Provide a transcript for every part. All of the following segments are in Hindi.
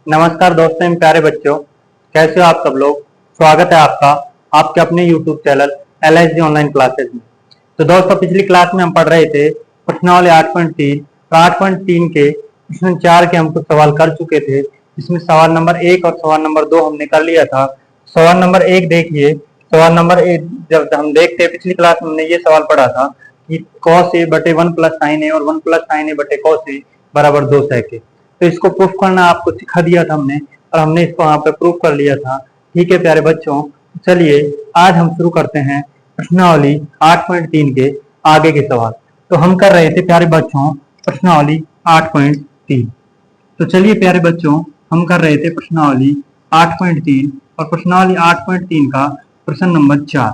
नमस्कार दोस्तों, प्यारे बच्चों, कैसे हो आप सब लोग। स्वागत है आपका आपके अपने YouTube channel LSD online classes में। तो दोस्तों, पिछली क्लास में हम पढ़ रहे थे प्रश्नावली 8.3। तो 8.3 के इसमें 4 के हम कुछ सवाल कर चुके थे। इसमें सवाल नंबर 1 और सवाल नंबर 2 हमने कर लिया था। सवाल नंबर 1 देखिए। सवाल नंबर 1 जब हम देखते पिछली क्लास में हमने ये सवाल पढ़ा था कि cos a बटे 1 प्लस साइन ए और 1 प्लस साइन ए बटे cos a बराबर 2 sec ए। तो इसको प्रूफ करना आपको सिखा दिया था हमने, और हमने इसको वहां पे प्रूफ कर लिया था। ठीक है प्यारे बच्चों, चलिए आज हम शुरू करते हैं प्रश्नावली 8.3 के आगे के सवाल। तो हम कर रहे थे प्यारे बच्चों प्रश्नावली 8.3। तो चलिए प्यारे बच्चों, हम कर रहे थे प्रश्नावली 8.3 और प्रश्नावली 8.3 का प्रश्न नंबर 4।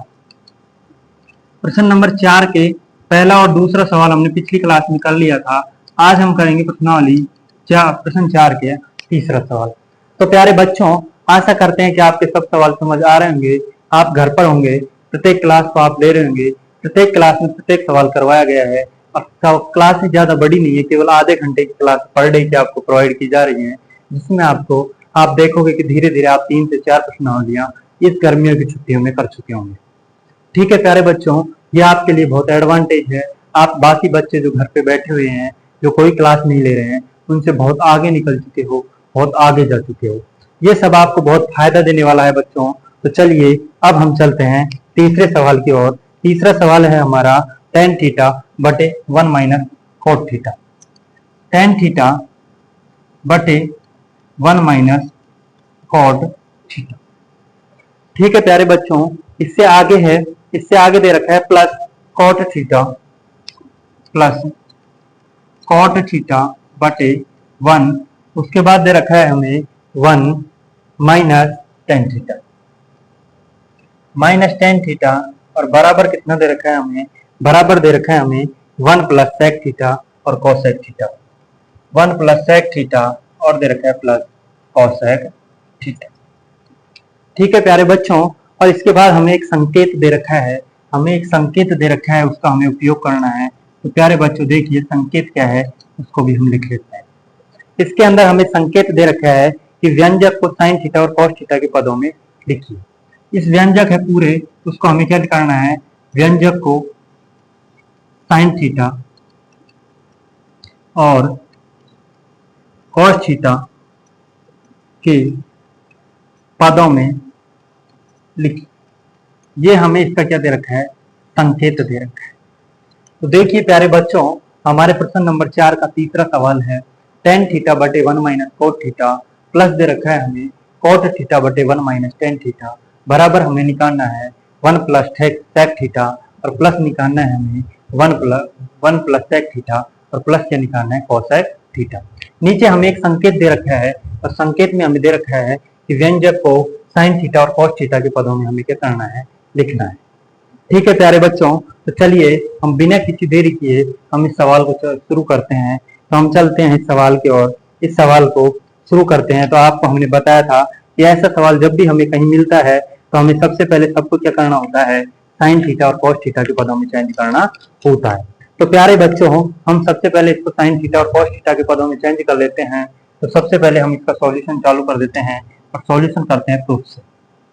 प्रश्न नंबर 4 के पहला और दूसरा सवाल हमने पिछली क्लास में कर लिया था। आज हम करेंगे प्रश्नावली प्रश्न 4 के तीसरा सवाल। तो प्यारे बच्चों, आशा करते हैं कि आपके सब सवाल समझ आ रहे होंगे। आप घर पर होंगे, प्रत्येक क्लास को आप ले रहे होंगे। प्रत्येक क्लास में प्रत्येक सवाल करवाया गया है और क्लास ही ज्यादा बड़ी नहीं है, केवल आधे घंटे की क्लास पर डे की आपको प्रोवाइड की जा रही है, जिसमें आप देखोगे कि धीरे धीरे आप 3 से 4 प्रश्नावलियां इस गर्मियों की छुट्टियों में कर चुके होंगे। ठीक है प्यारे बच्चों, ये आपके लिए बहुत एडवांटेज है। आप बाकी बच्चे जो घर पे बैठे हुए हैं, जो कोई क्लास नहीं ले रहे हैं, उनसे बहुत आगे निकल चुके हो, बहुत आगे जा चुके हो। ये सब आपको बहुत फायदा देने वाला है बच्चों। तो चलिए अब हम चलते हैं तीसरे सवाल की ओर। तीसरा सवाल है हमारा tan थीटा बटे 1 minus cot theta. tan theta बटे 1 माइनस cot थीटा। ठीक है प्यारे बच्चों, इससे आगे है, इससे आगे दे रखा है plus cot theta plus cot theta बटे 1। उसके बाद दे रखा है हमें 1 minus tan theta. Minus tan theta और बराबर कितना दे रखा है हमें, बराबर दे रखा है हमें 1 प्लस sec थीटा और cosec theta. 1 plus sec theta और दे रखा है प्लस cosec थीटा। ठीक है प्यारे बच्चों, और इसके बाद हमें एक संकेत दे रखा है, हमें एक संकेत दे रखा है, उसका हमें उपयोग करना है। तो प्यारे बच्चों देखिए संकेत क्या है, उसको भी हम लिख लेते हैं। इसके अंदर हमें संकेत दे रखा है कि व्यंजक को साइन थीटा और कॉस थीटा के पदों में लिखिए। इस व्यंजक है पूरे, उसको हमें क्या करना है, व्यंजक को साइन थीटा और कॉस थीटा के पदों में लिखिए। ये हमें इसका क्या दे रखा है, संकेत दे रखा है। तो देखिए प्यारे बच्चों, हमारे प्रश्न नंबर 4 का तीसरा सवाल है tan थीटा बटे 1 माइनस cot थीटा प्लस दे रखा है हमें cot थीटा बटे 1 माइनस tan थीटा बराबर हमें निकालना है 1 प्लस sec थीटा और प्लस निकालना है हमें 1 प्लस sec थीटा और प्लस क्या निकालना है cosec थीटा। नीचे हमें एक संकेत दे रखा है और संकेत में हमें दे रखा है कि व्यंजक को साइन थीटा और cos थीटा के पदों में हमें क्या करना है, लिखना है। ठीक है प्यारे बच्चों, तो चलिए हम बिना किसी देरी किए हम इस सवाल को शुरू करते हैं। तो हम चलते हैं इस सवाल की ओर, इस सवाल को शुरू करते हैं। तो आपको हमने बताया था कि ऐसा सवाल जब भी हमें कहीं मिलता है तो हमें सबसे पहले सबको क्या करना होता है, साइन थीटा और कॉस थीटा के पदों में चेंज करना होता है। तो प्यारे बच्चों, हम सबसे पहले इसको साइन थीटा और कॉस थीटा के पदों में चेंज कर लेते हैं। तो सबसे पहले हम इसका सॉल्यूशन चालू कर देते हैं और सॉल्यूशन करते हैं प्रूफ से।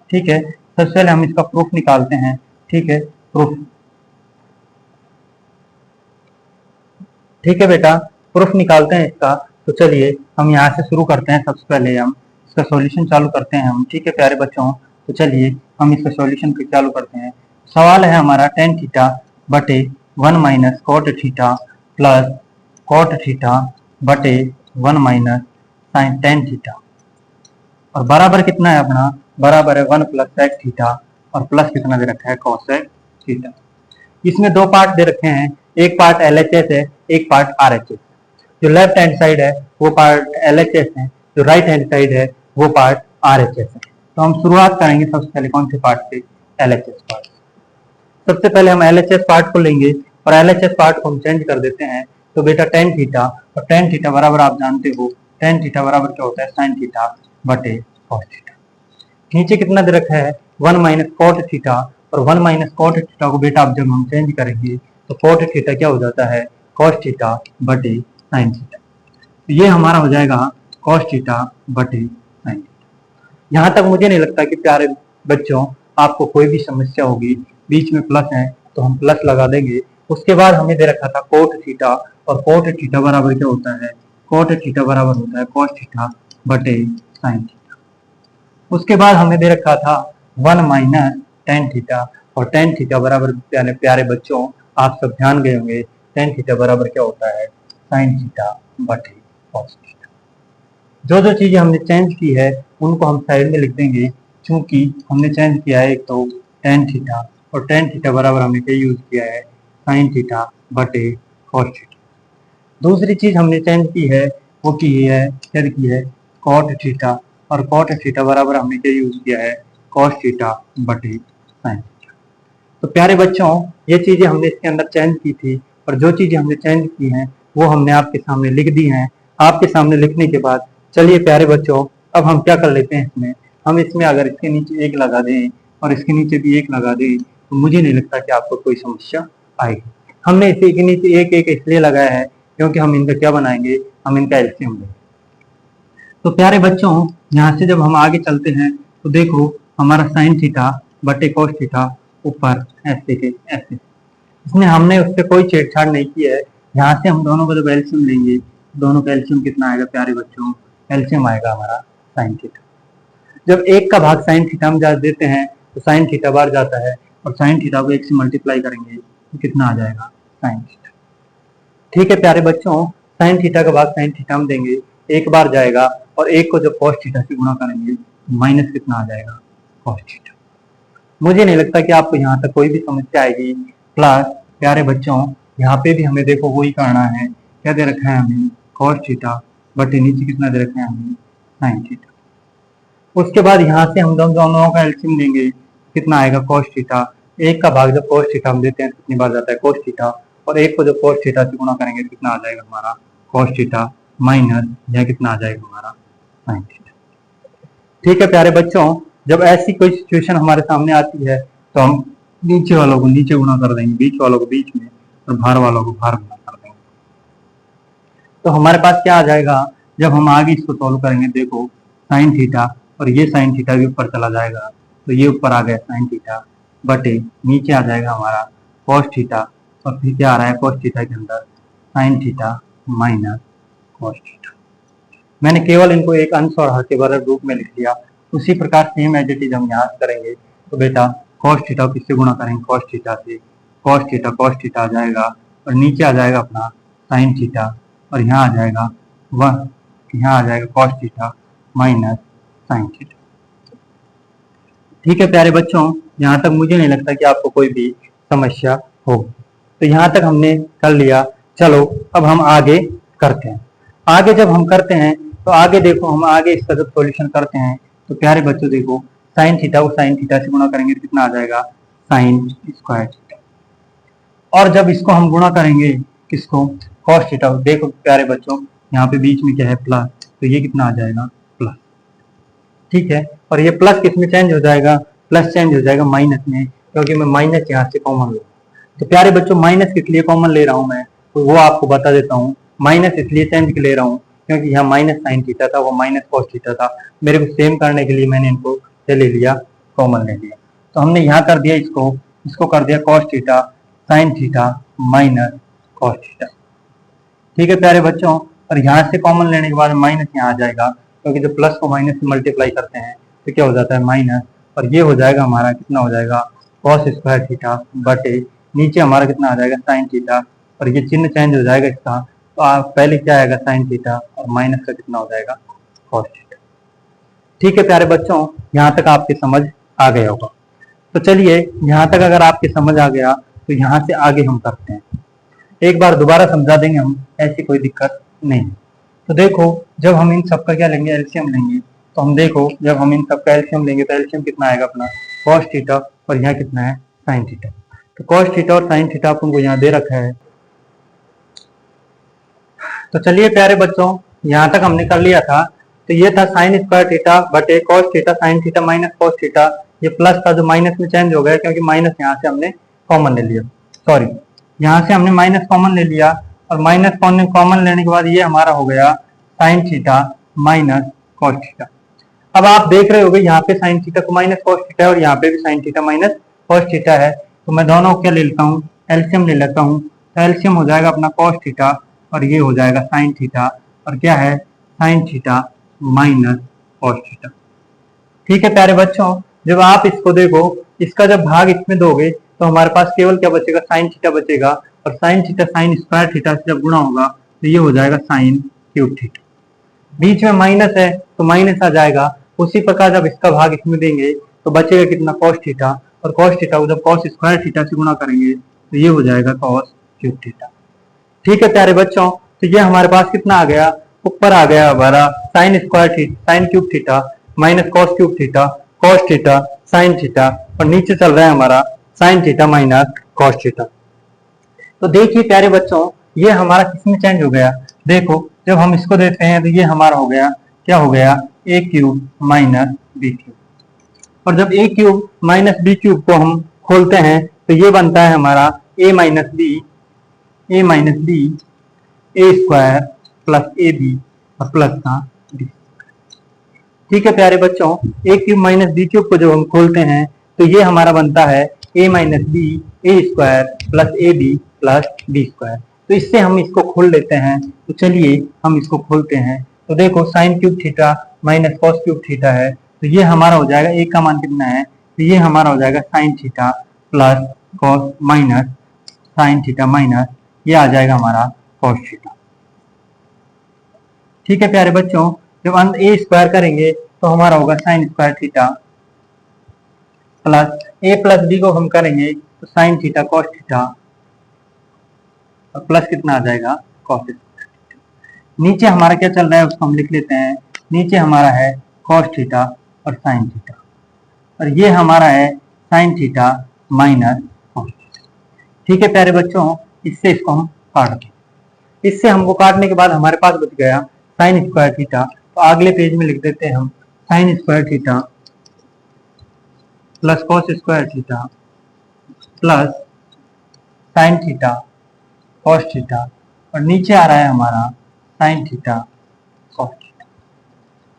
ठीक है, सबसे पहले हम इसका प्रूफ निकालते हैं। ठीक है, प्रूफ। ठीक है बेटा, प्रूफ निकालते हैं इसका। तो चलिए हम यहाँ से शुरू करते हैं। सबसे पहले हम इसका सॉल्यूशन चालू करते हैं हम। ठीक है प्यारे बच्चों, तो चलिए हम इसका सॉल्यूशन चालू करते हैं। सवाल है हमारा tan थीटा बटे 1 minus cot theta plus cot theta बटे 1 माइनस साइन tan थीटा और बराबर कितना है अपना, बराबर है 1 प्लस sec थीटा और प्लस कितना दे रखा है, cosec थीटा। इसमें दो पार्ट दे रखे हैं, एक पार्ट LHS है, एक पार्ट RHS। जो लेफ्ट हैंड साइड है वो पार्ट LHS है, जो राइट हैंड साइड है वो पार्ट RHS है। तो हम शुरुआत करेंगे सबसे पहले कौन से पार्ट से, LHS पार्ट। सबसे पहले हम LHS पार्ट को लेंगे और LHS पार्ट को हम चेंज कर देते हैं। तो बेटा tan थीटा, और tan थीटा बराबर आप जानते हो, tan थीटा बराबर क्या होता है, साइन थीटा बटे cos थीटा। नीचे कितना दे रखा है, 1 माइनस cot थीटा, और 1 माइनस cot थीटा को बेटा आप जब हम चेंज करेंगे तो cot थीटा क्या हो जाता है, cos थीटा बटे साइन थीटा। तो ये हमारा हो जाएगा कॉस थीटा बटे साइन थीटा। यहाँ तक मुझे नहीं लगता कि प्यारे बच्चों आपको कोई भी समस्या होगी। बीच में प्लस है तो हम प्लस लगा देंगे। उसके बाद हमें दे रखा था कोट थीटा, और कोट थीटा बराबर क्या होता है, कोट थीटा बराबर होता है कॉस थीटा बटे साइन थीटा। उसके बाद हमें दे रखा था 1 माइनस टेन थीटा, और टेन थीटा बराबर प्यारे बच्चों आप सब ध्यान गए होंगे टेन थीटा बराबर क्या होता है, साइन थीटा बटे कॉस थीटा। जो जो चीजें हमने चेंज की है उनको हम साइड में लिख देंगे, क्योंकि हमने चेंज किया है एक तो टेन थीटा, और टेन थीटा बराबर हमने क्या यूज किया है, साइन थीटा बटे कॉस थीटा। दूसरी चीज हमने चेंज की है वो की है, क्या की है, कॉट थीटा, और कॉट थीटा बराबर हमने क्या यूज किया है, कॉस थीटा बटे साइन थीटा। तो प्यारे बच्चों ये चीजें हमने इसके अंदर चेंज की थी, और जो चीजें हमने चेंज की हैं वो हमने आपके सामने लिख दी हैं। आपके सामने लिखने के बाद चलिए प्यारे बच्चों अब हम क्या कर लेते हैं, हम इसमें अगर इसके नीचे एक लगा दें और इसके नीचे भी एक लगा दें तो मुझे नहीं लगता कि आपको कोई समस्या आएगी। हमने इसे के नीचे एक एक इसलिए लगाया है क्योंकि हम इनका क्या बनाएंगे, हम इनका एलसीएम लेंगे। तो प्यारे बच्चों यहाँ से जब हम आगे चलते हैं तो देखो हमारा साइन थीटा बटे कॉस थीटा ऊपर ऐसे के ऐसे, इसमें हमने उससे कोई छेड़छाड़ नहीं की है। यहाँ से हम दोनों का जब एलसीएम लेंगे, दोनों का एलसीएम कितना आएगा प्यारे बच्चों, एलसीएम आएगा हमारा साइन थीटा। जब एक का भाग साइन थीटा में देते हैं तो साइन थीटा बाहर जाता है, और साइन थीटा को एक से मल्टीप्लाई करेंगे तो कितना आ जाएगा, साइन थीटा। ठीक है प्यारे बच्चों, साइन थीटा का भाग साइन थीटा में देंगे, एक बार जाएगा, और एक को जब कॉस थीटा से गुणा करेंगे तो माइनस कितना आ जाएगा, कॉस थीटा। मुझे नहीं लगता कि आपको यहाँ तक कोई भी समस्या आएगी। प्लस प्यारे बच्चों यहाँ पे भी हमें देखो वही करना है, क्या दे रखा है हमें, कॉस थीटा बटे नीचे कितना दे रखा है हमें, साइन थीटा। उसके बाद यहाँ से हम दोनों का एलसीएम लेंगे, कितना आएगा, कॉस थीटा। एक का भाग जब कॉस थीटा हम देते हैं कितनी बार जाता है, कॉस थीटा, और एक को जब कॉस थीटा से गुणा करेंगे तो कितना आ जाएगा हमारा, कॉस थीटा माइनस यह कितना आ जाएगा हमारा, साइन थीटा। ठीक है प्यारे बच्चों, जब ऐसी कोई सिचुएशन हमारे सामने आती है तो हम नीचे वालों को नीचे गुणा कर देंगे, बीच वालों को बीच में, और भार वालों को भार गुणा कर देंगे। तो हमारे पास क्या आ जाएगा, जब हम आगे इसको सॉल्व करेंगे, देखो साइन थीटा, और ये साइन थीटा भी ऊपर चला जाएगा, तो ये ऊपर आ गया साइन थीटा बटे नीचे आ जाएगा हमारा कॉस थीटा, और फिर क्या आ रहा है कॉस थीटा के अंदर sign theta minus cos theta. मैंने केवल इनको एक अंश और हर के बराबर रूप में लिख दिया। उसी प्रकार सेम एज इट इज हम यहाँ करेंगे, तो बेटा कॉस थीटा किससे गुणा करेंगे, कॉस थीटा से, कॉस थीटा आ जाएगा, और नीचे आ जाएगा अपना साइन थीटा, और यहाँ आ जाएगा यहाँ आ जाएगा cos theta minus sine theta. ठीक है प्यारे बच्चों, यहाँ तक मुझे नहीं लगता कि आपको कोई भी समस्या होगी। तो यहाँ तक हमने कर लिया। चलो अब हम आगे करते हैं। आगे जब हम करते हैं तो आगे देखो हम आगे इसका जब सॉल्यूशन करते हैं तो प्यारे बच्चों देखो साइन थीटा को साइन थीटा से गुणा करेंगे तो कितना आ जाएगा, साइन स्क्वायर थीटा। और जब इसको हम गुणा करेंगे किसको, कॉस थीटा, देखो प्यारे बच्चों यहाँ पे बीच में क्या है, प्लस, तो ये कितना आ जाएगा, प्लस। ठीक है, और ये प्लस किस में चेंज हो जाएगा, प्लस चेंज हो जाएगा माइनस में, क्योंकि मैं माइनस यहाँ से कॉमन लूँ। तो प्यारे बच्चों माइनस किस लिए कॉमन ले रहा हूँ मैं, तो वो आपको बता देता हूँ। माइनस इसलिए चेंज ले रहा हूँ क्योंकि यहाँ माइनस साइन थीटा था, वो माइनस कॉस थीटा था। मेरे को सेम करने के लिए मैंने इनको ले लिया, कॉमन ले लिया। तो हमने यहाँ कर दिया इसको कर दिया cos theta sine theta minus cos theta. ठीक है प्यारे बच्चों, और यहाँ से कॉमन लेने के बाद माइनस यहाँ आ जाएगा, क्योंकि जब प्लस को माइनस से मल्टीप्लाई करते हैं तो क्या हो जाता है, माइनस, और ये हो जाएगा हमारा कितना हो जाएगा, कॉस स्क्वायर थीटा बटे नीचे हमारा कितना आ जाएगा, साइन थीटा, और ये चिन्ह चेंज हो जाएगा इसका, तो पहले क्या आएगा साइन थीटा, और माइनस का कितना हो जाएगा, कॉस थीटा। ठीक है प्यारे बच्चों, यहाँ तक आपके समझ आ गया होगा। तो चलिए यहाँ तक अगर आपके समझ आ गया तो यहाँ से आगे हम करते हैं। एक बार दोबारा समझा देंगे हम, ऐसी कोई दिक्कत नहीं। तो देखो जब हम इन सबका क्या लेंगे, एलसीएम लेंगे, तो हम देखो जब हम इन सबका एलसीएम लेंगे तो एलसीएम कितना आएगा अपना, कॉस थीटा, और यहाँ कितना है, साइन थीटा। तो कॉस थीटा और साइन थीटा अपन को यहाँ दे रखा है। तो चलिए प्यारे बच्चों यहाँ तक हमने कर लिया था। तो ये था साइन स्क्वायर थीटा बटे cos theta sine theta minus cos theta. ये प्लस था जो माइनस में चेंज हो गया क्योंकि माइनस यहाँ से हमने कॉमन ले लिया, सॉरी यहाँ से हमने माइनस कॉमन ले लिया, और माइनस कॉमन लेने के बाद ये हमारा हो गया sign theta minus cos theta. अब आप देख रहे होगे यहाँ पे साइन थीटा को माइनस कॉस थीटा है और यहाँ पे भी sign theta minus cos theta है, तो मैं दोनों क्या ले लेता हूँ, एलसीएम ले लेता हूँ। तो एलसीएम हो जाएगा अपना कॉस थीटा और ये हो जाएगा साइन थीटा, और क्या है, sign theta minus cos theta. ठीक है प्यारे बच्चों, जब आप इसको देखो, इसका जब भाग इसमें दोगे तो हमारे पास केवल क्या बचेगा, साइन थीटा बचेगा, और sine theta sine square theta से जब गुणा होगा तो ये हो जाएगा साइन क्यूब थीटा। बीच में माइनस है तो माइनस आ जाएगा। उसी प्रकार जब इसका भाग इसमें देंगे तो बचेगा कितना, कॉस थीटा, और कॉस थीटा को जब कॉस स्क्वायर थीटा से गुणा करेंगे तो ये हो जाएगा कॉस क्यूब थीटा। ठीक है प्यारे बच्चों, तो ये हमारे पास कितना आ गया, ऊपर आ गया हमारा sign square theta sine cube theta minus cos cube theta cos theta sine theta, और नीचे चल रहा है हमारा sign theta minus cos theta. तो देखिए प्यारे बच्चों, ये हमारा किसमें चेंज हो गया, देखो जब हम इसको देते हैं तो ये हमारा हो गया, क्या हो गया, A cube minus B cube, और जब A cube minus B cube को हम खोलते हैं तो ये बनता है हमारा A minus B A square plus A B और प्लस का बी। ठीक है प्यारे बच्चों, A cube minus B cube को जब हम खोलते हैं तो ये हमारा बनता है A minus B A square plus A B plus B square. तो इससे हम इसको खोल लेते हैं, तो चलिए हम इसको खोलते हैं। तो देखो sine cube theta minus cos cube theta है, तो ये हमारा हो जाएगा, ए का मान कितना है, तो ये हमारा हो जाएगा sign theta plus cos minus sign theta minus ये आ जाएगा हमारा कॉस थीटा। ठीक है प्यारे बच्चों, जब अंत ए स्क्वायर करेंगे तो हमारा होगा साइन स्क्वायर थीटा प्लस ए प्लस बी को हम करेंगे तो साइन थीटा कॉस थीटा और प्लस कितना आ जाएगा, कॉस थीटा। नीचे हमारा क्या चल रहा है उसको हम लिख लेते हैं, नीचे हमारा है कॉस थीटा और साइन थीटा, और ये हमारा है sign theta minus cos theta. ठीक है प्यारे बच्चों, इससे इसको हम काट दें। इससे हमको काटने के बाद हमारे पास बच गया साइन स्क्वायर थीटा, तो अगले पेज में लिख देते हैं हम sign square theta plus cos square theta plus sine theta cos theta, और नीचे आ रहा है हमारा साइन थीटा कॉस थीटा।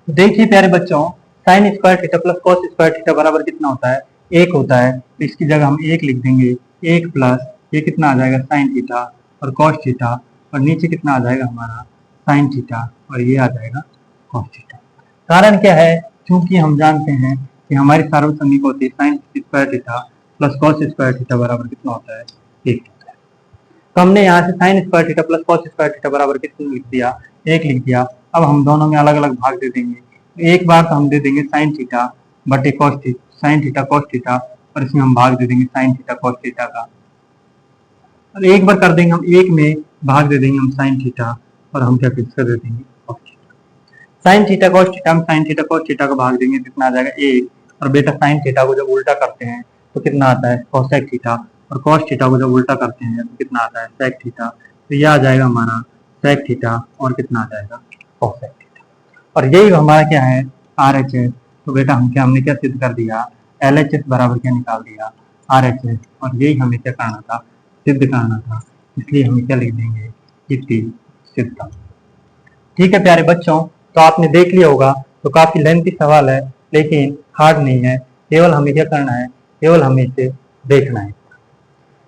देखिए प्यारे बच्चों, sign square theta plus cos square theta बराबर कितना होता है, एक होता है, तो इसकी जगह हम एक लिख देंगे, एक प्लस ये कितना आ जाएगा साइन थीटा और कॉस थीटा, और नीचे कितना आ जाएगा हमारा साइन थीटा और ये आ जाएगा कॉस थीटा। कारण क्या है, क्योंकि हम जानते हैं कि हमारी सार्वसम्मिक होती है sign square theta plus cos square theta बराबर कितना होता है, एक होता है। तो हमने यहाँ से sign square theta plus cos square theta बराबर कितना लिख दिया, एक लिख दिया। अब हम दोनों में अलग अलग भाग दे देंगे। एक बार तो हम दे देंगे साइन थीटा बटे cos theta, sine theta cos theta, और इसमें हम भाग दे देंगे साइन थीटा कॉस थीटा का। और एक बार कर देंगे हम, एक में भाग दे देंगे हम साइन थीटा, और हम क्या फिक्स कर दे देंगे cos theta. Sine theta cos theta हम साइन थीटा कॉस थीटा का भाग देंगे, कितना आ जाएगा एक, और बेटा साइन थीटा को जब उल्टा करते हैं तो कितना आता है कोसेक थीटा, और कॉस थीटा को जब उल्टा करते हैं तो कितना आता है सेक थीटा। तो ये आ जाएगा हमारा सेक थीटा और कितना आ जाएगा कोसेक थीटा। और यही हमारा क्या है RHS। तो बेटा हमने क्या सिद्ध कर दिया, LHS बराबर क्या निकाल दिया RHS, और यही हमें क्या करना था, सिद्ध करना था। इसलिए हम क्या लिख देंगे, इति सिद्धम। ठीक है प्यारे बच्चों, तो आपने देख लिया होगा, तो काफी लेंथी सवाल है लेकिन हार्ड नहीं है, केवल हमें क्या करना है, केवल हमें इसे देखना है।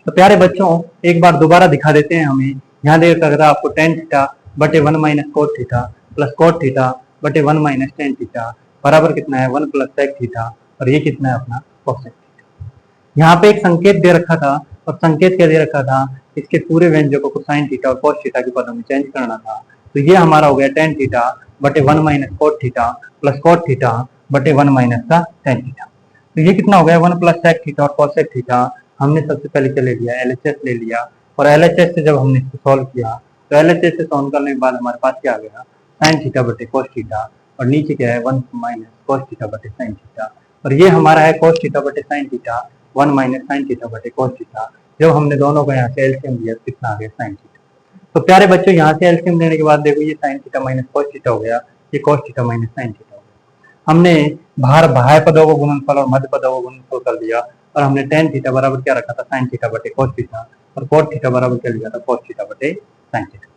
तो प्यारे बच्चों एक बार दोबारा दिखा देते हैं हमें, यहाँ देखा था आपको टेन थीटा बटे 1 minus cot theta plus cot theta बटे 1 माइनस टेन थीटा बराबर कितना है 1 प्लस सेक थीटा, और ये कितना है अपना कोसेक थीटा। यहाँ पे एक संकेत दे रखा था, और संकेत क्या दे रखा था, इसके पूरे व्यंजकों को साइन थीटा और कोस थीटा के पदों में चेंज करना था। तो ये हमारा हो गया टेन थीटा बटे 1 minus cot theta plus cot theta बटे 1 माइनस का टेन थीटा। तो ये कितना हो गया 1 प्लस सेक थीटा और कोसेक थीटा। हमने सबसे पहले क्या ले लिया, LHS ले लिया, और LHS से जब हमने इसको सॉल्व किया तो LHS से सॉल्व करने के बाद हमारे पास क्या आ गया साइन थीटा बटे कोस थीटा, और नीचे क्या है 1 माइनस कोस थीटा बटे साइन थीटा, और ये हमारा है कोस थीटा बटे sine theta 1 minus sine theta बटे कोस थीटा। जब हमने दोनों को यहाँ से एलसीएम लिया कितना आ गया साइन थीटा। तो प्यारे बच्चों यहाँ से एलसीएम लेने के बाद देखो ये sign theta minus cos theta हो गया, ये cos theta minus sine theta हो गया। हमने बाह्य पदों को गुणनफल और मध्य पदों को गुणनफल कर दिया, और हमने टेन थीटा बराबर क्या रखा था साइन थीटा बटे कोस थीटा, और कोस थीटा बराबर क्या लिया था कोस थीटा बटे साइन थीटा।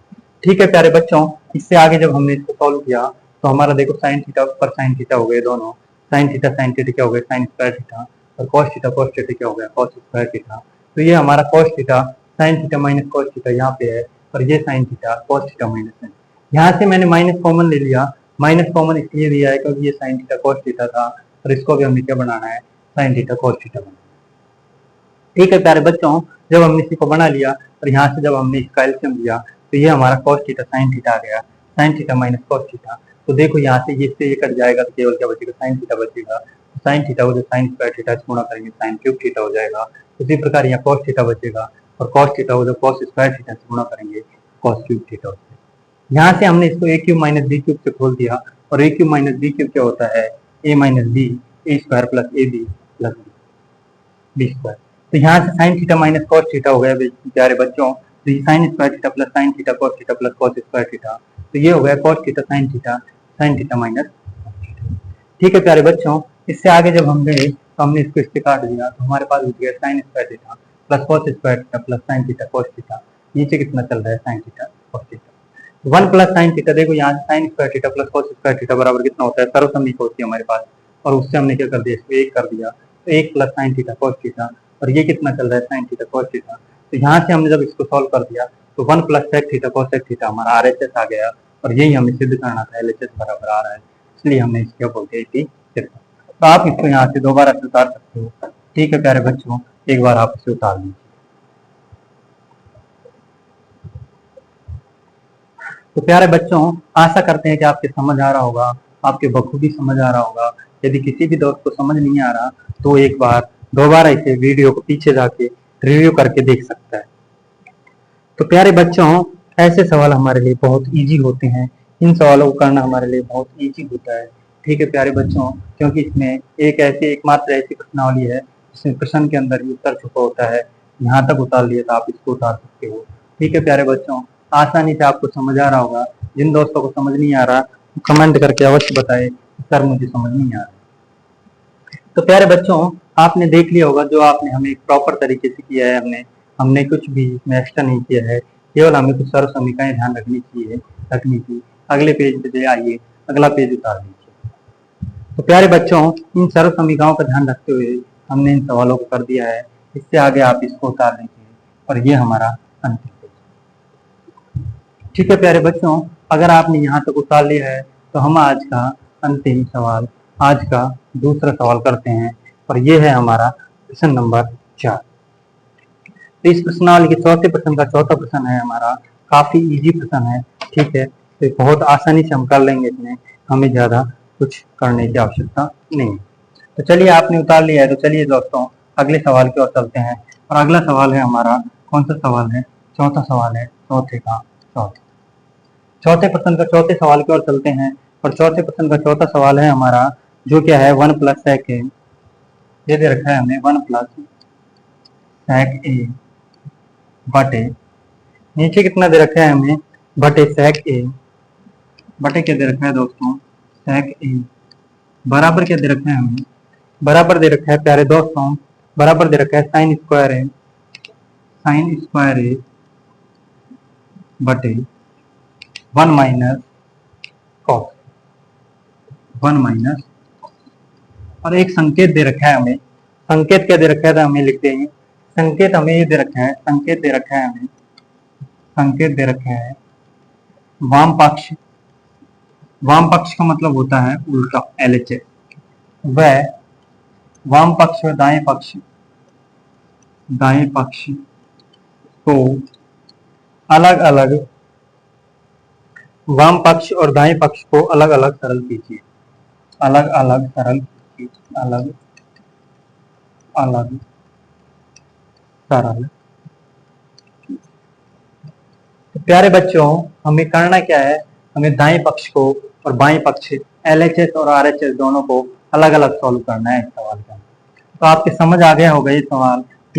ठीक है प्यारे बच्चों, इससे आगे जब हमने इसको सॉल्व किया तो हमारा देखो साइन थीटा पर साइन थीटा हो गए दोनों, साइन थीटा क्या हो गया साइन स्क्वायर थीटा, और कॉस थीटा क्या हो गया कॉस स्क्वायर थीटा। तो ये हमारा cos theta sine theta minus cos theta यहाँ पे है, और ये sine theta cos theta minus है। यहाँ से मैंने माइनस कॉमन ले लिया, माइनस कॉमन इसलिए लिया है क्योंकि ये साइन थीटा कॉस थीटा था, और इसको भी हमें क्या बनाना है साइन थीटा कॉस थीटा बनाना है। ठीक है प्यारे बच्चों, जब हमने इसी को बना लिया और यहाँ से जब हमने इसका एलसीएम लिया तो ये हमारा कॉस थीटा साइन थीटा आ गया, sign theta minus cos theta. तो देखो यहाँ से ये इससे ये कट जाएगा तो केवल क्या बचेगा साइन थीटा बचेगा, साइन थीटा को जो साइन स्क्वायर थीटा से गुणा करेंगे साइन क्यूब थीटा हो जाएगा। उसी प्रकार यहाँ कॉस थीटा बचेगा, और कॉस थीटा को जो कॉस स्क्वायर थीटा से गुणा करेंगे कॉस क्यूब थीटा हो जाएगा। यहाँ से हमने इसको A cube minus B cube से खोल दिया, और A cube minus B cube क्या होता है A minus B A square plus A B plus B square. तो यहाँ से sine theta minus cos theta हो गया प्यारे बच्चों, तो ये sine square theta plus sine theta plus cos square theta, तो ये हो गया cos theta sine theta minus. ठीक है प्यारे बच्चों, इससे आगे जब हम गए तो हमने इसको इससे काट दिया तो हमारे पास बच गया sign square theta plus cos square theta plus sine theta cos theta. नीचे कितना चल रहा है sine theta cos theta, one plus sine theta. देखो यहाँ sign square theta plus cos square theta बराबर कितना होता है सर्वसम्मिक होती है हमारे पास, और उससे हमने क्या कर दिया इसको एक कर दिया, तो एक plus sine theta cos theta, और ये कितना चल रहा है साइन थीटा कॉस थीटा। तो यहाँ से हमने जब इसको सॉल्व कर दिया तो one plus sec theta cosec theta हमारा आरएचएस आ गया, और यही हमें सिद्ध करना था एलएचएस बराबर आ रहा है, इसलिए हमने इसको बोलते हैं। तो आप इसको यहाँ से दोबारा से उतार सकते हो। ठीक है प्यारे बच्चों, एक बार आप इसे उतार लीजिए। तो प्यारे बच्चों, आशा करते हैं कि आपके समझ आ रहा होगा, आपके बखूबी समझ आ रहा होगा। यदि किसी भी दोस्त को समझ नहीं आ रहा तो एक बार दोबारा इसे वीडियो को पीछे जाके रिव्यू करके देख सकता है। तो प्यारे बच्चों, ऐसे सवाल हमारे लिए बहुत इजी होते हैं, इन सवालों को करना हमारे लिए बहुत इजी होता है। ठीक है प्यारे बच्चों, क्योंकि इसमें एकमात्र ऐसी प्रश्नावली है जिसमें प्रश्न के अंदर ही उत्तर छुपा होता है। यहाँ तक उतार लिया तो आप इसको उतार सकते हो। ठीक है प्यारे बच्चों, आसानी से आपको समझ आ रहा होगा। जिन दोस्तों को समझ नहीं आ रहा कमेंट करके अवश्य बताए सर मुझे समझ नहीं आ रहा। तो प्यारे बच्चों, आपने देख लिया होगा जो आपने हमें प्रॉपर तरीके से किया है, हमने कुछ भी इसमें एक्स्ट्रा नहीं किया है, केवल हमें कुछ सर्व समीकरणें ध्यान रखनी थी। अगले पेज पे आइए, अगला पेज उतार लीजिए। तो प्यारे बच्चों, इन सर्व समीकरणों का ध्यान रखते हुए हमने इन सवालों को कर दिया है। इससे आगे आप इसको उतार लीजिए, और ये हमारा अंतिम पेज। ठीक है प्यारे बच्चों, अगर आपने यहाँ तक उतार लिया है तो हम आज का अंतिम सवाल, आज का दूसरा सवाल करते हैं, और ये है हमारा प्रश्न नंबर 4। तो इस प्रश्नावली के चौथे प्रश्न का चौथा प्रश्न है हमारा, काफी इजी प्रश्न है। ठीक है, तो बहुत आसानी से हम कर लेंगे, इसमें हमें ज्यादा कुछ करने की आवश्यकता नहीं। तो चलिए, आपने उतार लिया है तो चलिए दोस्तों अगले सवाल की ओर चलते हैं। और अगला सवाल है हमारा, कौन सा सवाल है, चौथा सवाल है, चौथे का चौथा। चौथे प्रश्न का चौथे सवाल की ओर चलते हैं, और चौथे प्रश्न का चौथा सवाल है हमारा, जो क्या है वन प्लस सेक ए। ये दे रखा है हमें वन प्लस सेक ए बटे, नीचे कितना दे रखा है हमें बटे सेक ए, बटे क्या दे रखा है दोस्तों सेक ए, बराबर क्या दे रखा है हमें, बराबर दे रखा है प्यारे दोस्तों, बराबर दे रखा है साइन स्क्वायर ए बटे वन माइनस कॉस, और एक संकेत दे रखा है हमें। संकेत क्या दे रखा है तो हमें लिखते हैं, संकेत हमें ये दे रखा है, संकेत दे रखा है हमें, संकेत दे रखा है वाम पक्ष का मतलब होता है उल्टा एलएचएस, वह वाम पक्ष और दाएं पक्ष को अलग अलग, वाम पक्ष और दाएं पक्ष को अलग अलग सरल कीजिए, अलग अलग सरल तो प्यारे बच्चों, हमें करना क्या है, हमें दाएं पक्ष को और बाएं पक्ष एलएचएस और आरएचएस दोनों को अलग अलग सॉल्व करना है इस सवाल का। तो आपके समझ आ गया होगा ये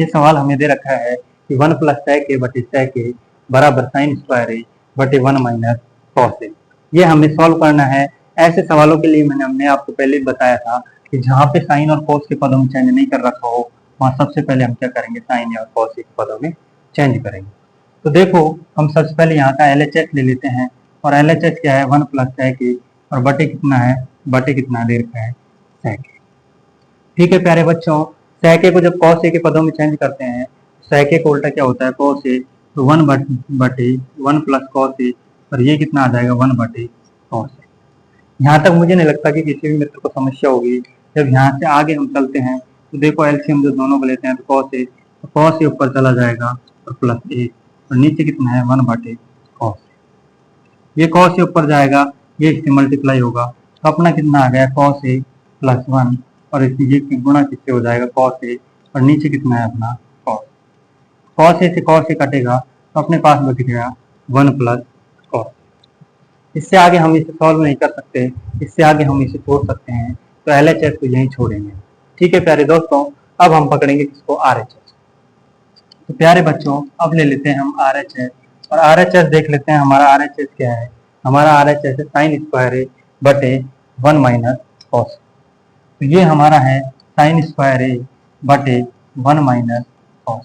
सवाल हमें दे रखा है कि वन प्लस सेक ए बटे सेक ए बराबर साइन स्क्वायर ए बटे वन माइनस कॉस ए। ये हमें सॉल्व करना है। ऐसे सवालों के लिए हमने आपको पहले बताया था कि जहाँ पे साइन और कॉस के पदों में चेंज नहीं कर रखा हो वहां सबसे पहले हम क्या करेंगे, साइन और कॉस के पदों में चेंज करेंगे। तो देखो, हम सबसे पहले यहाँ का एलएचएस ले लेते हैं, और एलएचएस क्या है वन प्लस सेक ए, और बटे कितना है, बटे कितना दे रखा है, sec। ठीक है प्यारे बच्चों, sec को जब cos a के पदों में चेंज करते हैं, sec को उल्टा क्या होता है, cos a, तो 1 प्लस cos a, और ये कितना आ जाएगा 1 cos a। यहाँ तक मुझे नहीं लगता कि किसी भी मित्र को समस्या होगी। जब यहाँ से आगे हम चलते हैं तो देखो एलसीएम जो दोनों को लेते हैं, तो cos a ऊपर चला जाएगा और प्लस a, और नीचे कितना है 1/cos। ये cos a ऊपर जाएगा, ये इससे मल्टीप्लाई होगा, तो अपना कितना आ गया cos a प्लस 1, और ये गुणा किससे हो जाएगा cos a, और नीचे कितना है अपना cos a से cos a कटेगा, तो अपने पास बच गया 1 प्लस cos। इससे आगे हम इसे सॉल्व नहीं कर सकते, इससे आगे हम इसे छोड़ सकते हैं, तो LHS को यहीं छोड़ेंगे। ठीक है प्यारे दोस्तों, अब हम पकड़ेंगे किसको, RHS। तो प्यारे बच्चों अब ले लेते हैं हम RHS, और RHS देख लेते हैं हमारा RHS क्या है। हमारा RHS है साइन स्क्वायर ए बटे 1 माइनस कॉस। तो ये हमारा है साइन स्क्वायर ए बटे 1 माइनस कॉस।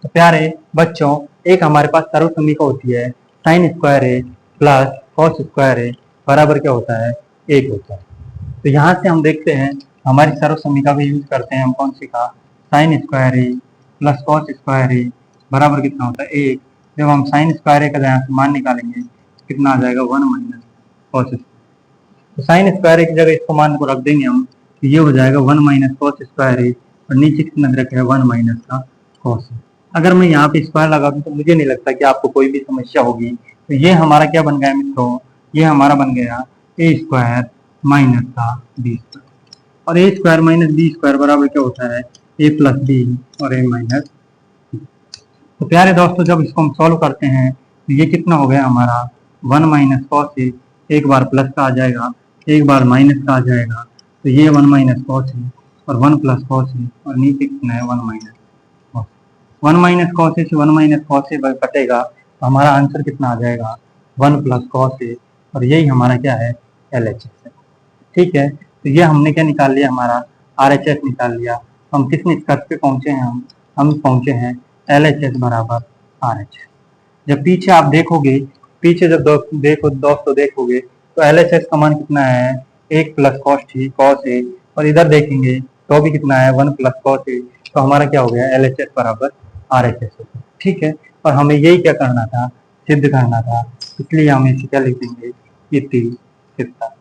तो प्यारे बच्चों एक हमारे पास सर्वसमीका होती है sign square A plus cos square A बराबर क्या होता है, 1 होता है। तो यहाँ से हम देखते हैं हमारी सर्वसमीका भी यूज करते हैं हम कौन सी का, sign square A plus cos square A बराबर कितना होता है 1। जब हम साइन स्क्वायर ए का यहाँ से मान निकालेंगे कितना आ जाएगा 1 माइनस कॉस। तो साइन स्क्वायर ए की जगह इसको मान को रख देंगे हम, तो ये हो जाएगा 1 माइनस कॉस स्क्वायर ए, और नीचे कितना दे रखा है 1 माइनस का कॉस। अगर मैं यहाँ पे स्क्वायर लगा दूं तो मुझे नहीं लगता कि आपको कोई भी समस्या होगी। तो ये हमारा क्या बन गया मित्रों, ये हमारा बन गया ए स्क्वायर माइनस का बी स्क्वायर, और ए स्क्वायर माइनस बी स्क्वायर बराबर क्या होता है, ए प्लस बी और ए माइनस। तो प्यारे दोस्तों जब इसको हम सॉल्व करते हैं तो ये कितना हो गया हमारा 1 माइनस कॉस ए, एक बार प्लस का आ जाएगा, एक बार माइनस का आ जाएगा, तो ये 1 माइनस कॉस ए और 1 प्लस कॉस ए, और नीचे कितना है 1 minus cos. 1 minus cos A से 1 माइनस कॉस ए कटेगा, तो हमारा आंसर कितना आ जाएगा 1 प्लस कॉस ए, और यही हमारा क्या है LHS है। ठीक है, तो ये हमने क्या निकाल लिया, हमारा RHS निकाल लिया। हम किस निष्कर्ष पे पहुंचे हैं, हम पहुंचे हैं LHS बराबर RHS। जब पीछे आप देखोगे, पीछे जब दोस्तों देखोगे तो LHS का मान कितना है 1 प्लस कॉस ए, और इधर देखेंगे तो भी कितना है 1 प्लस कॉस ए। तो हमारा क्या हो गया LHS बराबर RHS हो गया। ठीक है, और हमें यही क्या करना था, सिद्ध करना था, इसलिए हम इसे क्या लिख देंगे, इति सिद्धा।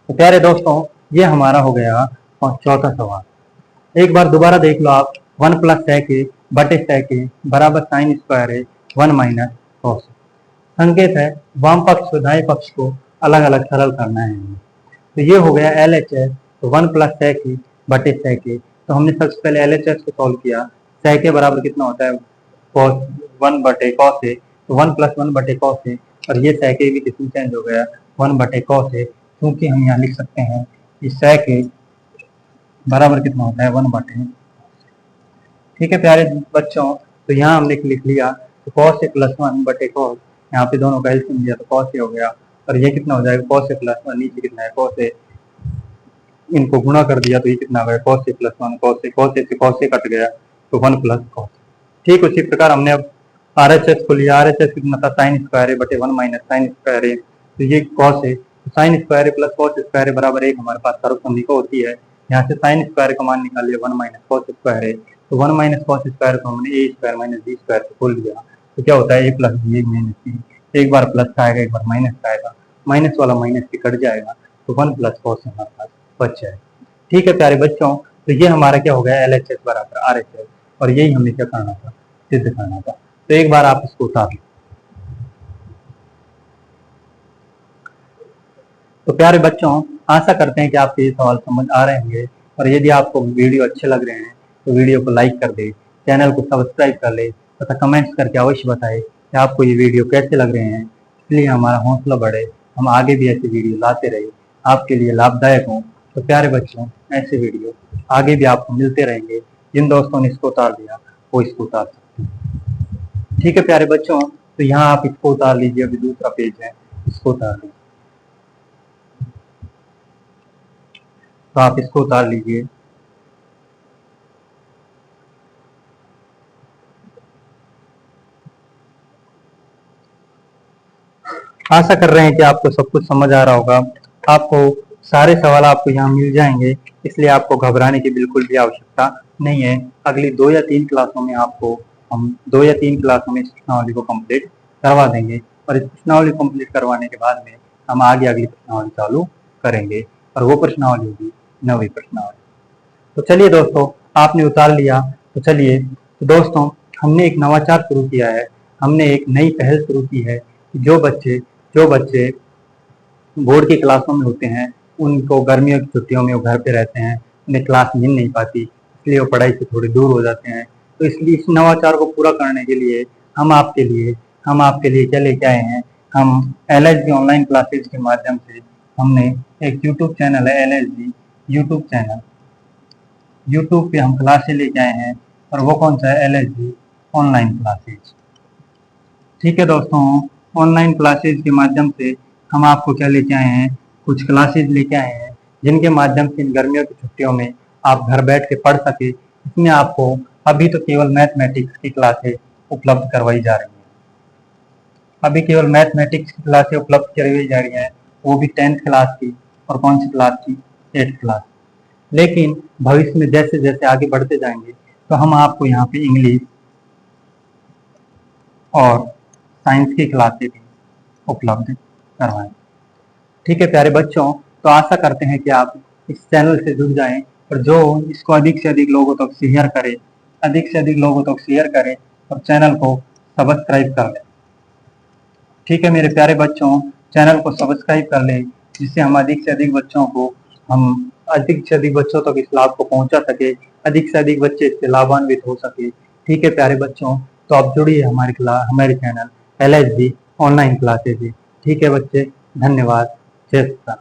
तो प्यारे दोस्तों ये हमारा हो गया चौथा सवाल। एक बार दोबारा देख लो आप, 1 प्लस sec a बटे sec a बराबर साइन स्क्वायर ए 1 माइनस कॉस। संकेत है वाम पक्ष और दाएं पक्ष को अलग अलग सरल करना है। तो ये हो गया LHS, तो 1 प्लस sec a बटे sec a। तो हमने सबसे पहले LHS को सॉल्व किया, sec a बराबर कितना होता है cos 1 बटे cos a, तो 1 प्लस 1 बटे cos a, और ये sec a भी किसमें चेंज हो गया 1 बटे cos a, क्योंकि हम यहाँ लिख सकते हैं कि sec a बराबर कितना होता है 1 बटे। ठीक है प्यारे बच्चों, तो यहाँ हमने लिख लिया तो cos a प्लस 1 बटे cos, यहाँ पे दोनों का एलसीएम दिया तो cos a हो गया, और ये कितना हो जाएगा cos a प्लस 1, नीचे कितना है cos a, इनको गुणा कर दिया तो ये कितना हो गया cos a plus 1, cos a से cos a कट गया तो 1 प्लस cos। ठीक उसी प्रकार हमने अब RHS को लिया, RHS कितना था साइन स्क्वायर ए बटे 1 माइनस साइन स्क्वायर ए, तो ये cos a, sine square A plus cos square A बराबर 1 हमारे पास सर्वसम्मिका होती है। यहाँ से साइन स्क्वायर का मान निकाल लिया 1 माइनस cos स्क्वायर ए, तो 1 माइनस कॉस स्क्वायर को हमने ए स्क्वायर माइनस बी स्क्वायर से खोल दिया, तो क्या होता है ए प्लस बी ए माइनस बी, एक बार प्लस का आएगा एक बार माइनस का आएगा, माइनस वाला माइनस से कट जाएगा, तो 1 प्लस कॉस हमारे पास बच जाएगा। ठीक है प्यारे बच्चों, तो ये हमारा क्या हो गया LHS बराबर RHS, और यही हमें क्या करना था, सिद्ध करना था। तो एक बार आप इसको उतार लो। तो प्यारे बच्चों आशा करते हैं कि आपको ये सवाल समझ आ रहे होंगे, और यदि आपको वीडियो अच्छे लग रहे हैं तो वीडियो को लाइक कर दे, चैनल को सब्सक्राइब कर ले, तथा कमेंट्स करके अवश्य बताएं कि आपको ये वीडियो कैसे लग रहे हैं, इसलिए हमारा हौसला बढ़े, हम आगे भी ऐसे वीडियो लाते रहे, आपके लिए लाभदायक हों। तो प्यारे बच्चों ऐसे वीडियो आगे भी आपको मिलते रहेंगे, जिन दोस्तों ने इसको उतार दिया वो इसको उतार सकते हैं। ठीक है प्यारे बच्चों, तो यहाँ आप इसको उतार लीजिए, अभी दूसरा पेज है इसको उतार लीजिए, तो आप इसको उतार लीजिए। आशा कर रहे हैं कि आपको सब कुछ समझ आ रहा होगा। आपको सारे सवाल आपको यहाँ मिल जाएंगे, इसलिए आपको घबराने की बिल्कुल भी आवश्यकता नहीं है। अगली 2 या 3 क्लासों में आपको हम 2 या 3 क्लासों में इस प्रश्नावली को कंप्लीट करवा देंगे, और इस प्रश्नावली कंप्लीट करवाने के बाद में हम आगे अगली प्रश्नावली चालू करेंगे, और वो प्रश्नावली होगी 9वीं प्रश्नावली। तो चलिए दोस्तों, आपने उतार लिया तो चलिए। तो दोस्तों, हमने एक नवाचार शुरू किया है, हमने एक नई पहल शुरू की है कि जो बच्चे बोर्ड की क्लासों में होते हैं, उनको गर्मियों की छुट्टियों में वो घर पे रहते हैं, उन्हें क्लास मिल नहीं पाती, इसलिए वो पढ़ाई से थोड़े दूर हो जाते हैं। तो इसलिए इस नवाचार को पूरा करने के लिए हम आपके लिए क्या लेके आए हैं। हम LSG ऑनलाइन क्लासेज के माध्यम से हमने एक यूट्यूब चैनल है, LSG यूट्यूब चैनल, यूट्यूब पे हम क्लासेज लेके आए हैं, और वो कौन सा है, LSG ऑनलाइन क्लासेज। ठीक है दोस्तों, ऑनलाइन क्लासेज के माध्यम से हम आपको क्या लेके आए हैं, कुछ क्लासेज लेके आए हैं, जिनके माध्यम से इन गर्मियों की छुट्टियों में आप घर बैठ के पढ़ सके। इसमें आपको अभी तो केवल मैथमेटिक्स की क्लासेज उपलब्ध करवाई जा रही हैं, अभी केवल मैथमेटिक्स की क्लासेज उपलब्ध करवाई जा रही हैं, वो भी 10th क्लास की, और कौन सी क्लास की, 8th क्लास। लेकिन भविष्य में जैसे जैसे आगे बढ़ते जाएंगे तो हम आपको यहाँ पे इंग्लिश और साइंस की क्लासेज भी उपलब्ध करवाएं। ठीक है प्यारे बच्चों, तो आशा करते हैं कि आप इस चैनल से जुड़ जाएं, और जो इसको अधिक से अधिक लोगों तक शेयर करें, अधिक से अधिक लोगों तक शेयर करें, और चैनल को सब्सक्राइब कर लें। ठीक है मेरे प्यारे बच्चों, चैनल को सब्सक्राइब कर लें, जिससे हम अधिक से अधिक बच्चों तक इस लाभ को पहुंचा सके, अधिक से अधिक बच्चे इससे लाभान्वित हो सके। ठीक है प्यारे बच्चों, तो आप जुड़िए हमारे चैनल LSG ऑनलाइन क्लासेज। ठीक है बच्चे, धन्यवाद। जय श्री राम।